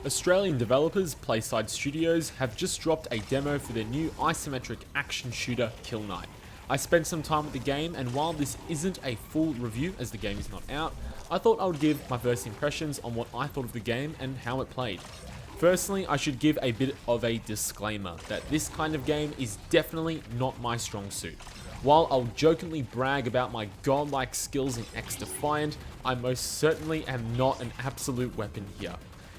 Australian developers PlaySide Studios have just dropped a demo for their new isometric action shooter Kill Knight. I spent some time with the game, and while this isn't a full review as the game is not out, I thought I would give my first impressions on what I thought of the game and how it played. Firstly, I should give a bit of a disclaimer that this kind of game is definitely not my strong suit. While I'll jokingly brag about my godlike skills in X-Defiant, I most certainly am not an absolute weapon here.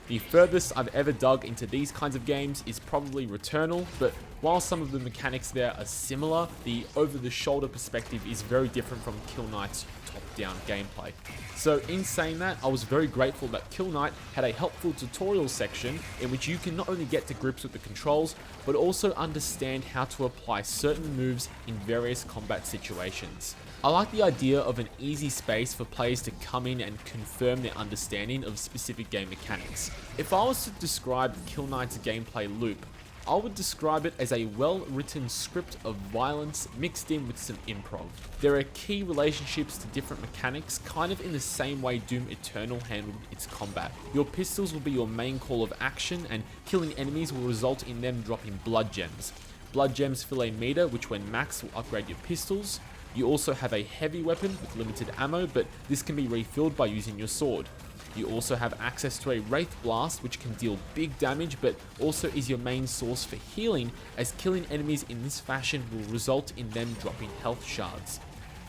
The furthest I've ever dug into these kinds of games is probably Returnal, but while some of the mechanics there are similar, the over-the-shoulder perspective is very different from Kill Knight's top-down gameplay. So in saying that, I was very grateful that Kill Knight had a helpful tutorial section in which you can not only get to grips with the controls, but also understand how to apply certain moves in various combat situations. I like the idea of an easy space for players to come in and confirm their understanding of specific game mechanics. If I was to describe Kill Knight's gameplay loop, I would describe it as a well-written script of violence mixed in with some improv. There are key relationships to different mechanics, kind of in the same way Doom Eternal handled its combat. Your pistols will be your main call of action, and killing enemies will result in them dropping blood gems. Blood gems fill a meter, which when maxed will upgrade your pistols. You also have a heavy weapon with limited ammo, but this can be refilled by using your sword. You also have access to a Wraith Blast, which can deal big damage, but also is your main source for healing, as killing enemies in this fashion will result in them dropping health shards.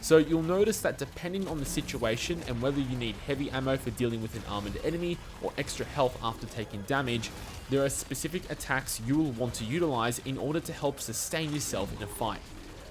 So you'll notice that depending on the situation and whether you need heavy ammo for dealing with an armored enemy or extra health after taking damage, there are specific attacks you will want to utilize in order to help sustain yourself in a fight.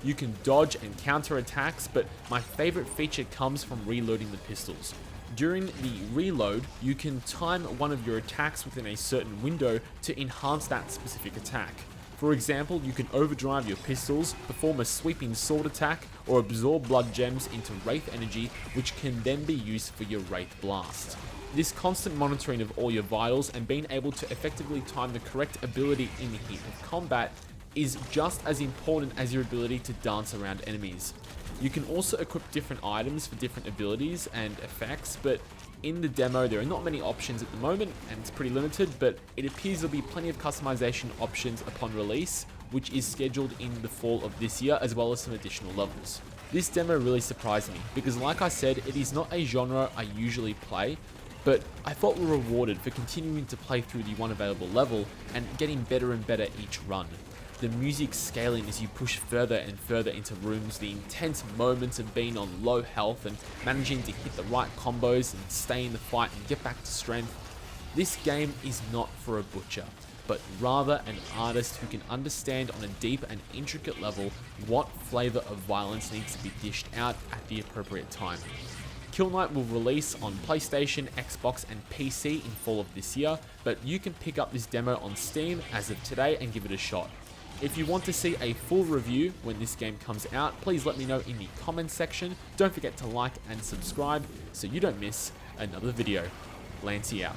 You can dodge and counter attacks, but my favorite feature comes from reloading the pistols. During the reload, you can time one of your attacks within a certain window to enhance that specific attack. For example, you can overdrive your pistols, perform a sweeping sword attack, or absorb blood gems into Wraith energy, which can then be used for your Wraith Blast. This constant monitoring of all your vitals and being able to effectively time the correct ability in the heat of combat is just as important as your ability to dance around enemies. You can also equip different items for different abilities and effects, but in the demo there are not many options at the moment and it's pretty limited, but it appears there'll be plenty of customization options upon release, which is scheduled in the fall of this year, as well as some additional levels. This demo really surprised me because, like I said, it is not a genre I usually play, but I felt rewarded for continuing to play through the one available level and getting better and better each run. The music scaling as you push further and further into rooms, the intense moments of being on low health and managing to hit the right combos and stay in the fight and get back to strength. This game is not for a butcher, but rather an artist who can understand on a deep and intricate level what flavor of violence needs to be dished out at the appropriate time. Kill Knight will release on PlayStation, Xbox and PC in fall of this year, but you can pick up this demo on Steam as of today and give it a shot. If you want to see a full review when this game comes out, please let me know in the comments section. Don't forget to like and subscribe so you don't miss another video. Lancey out.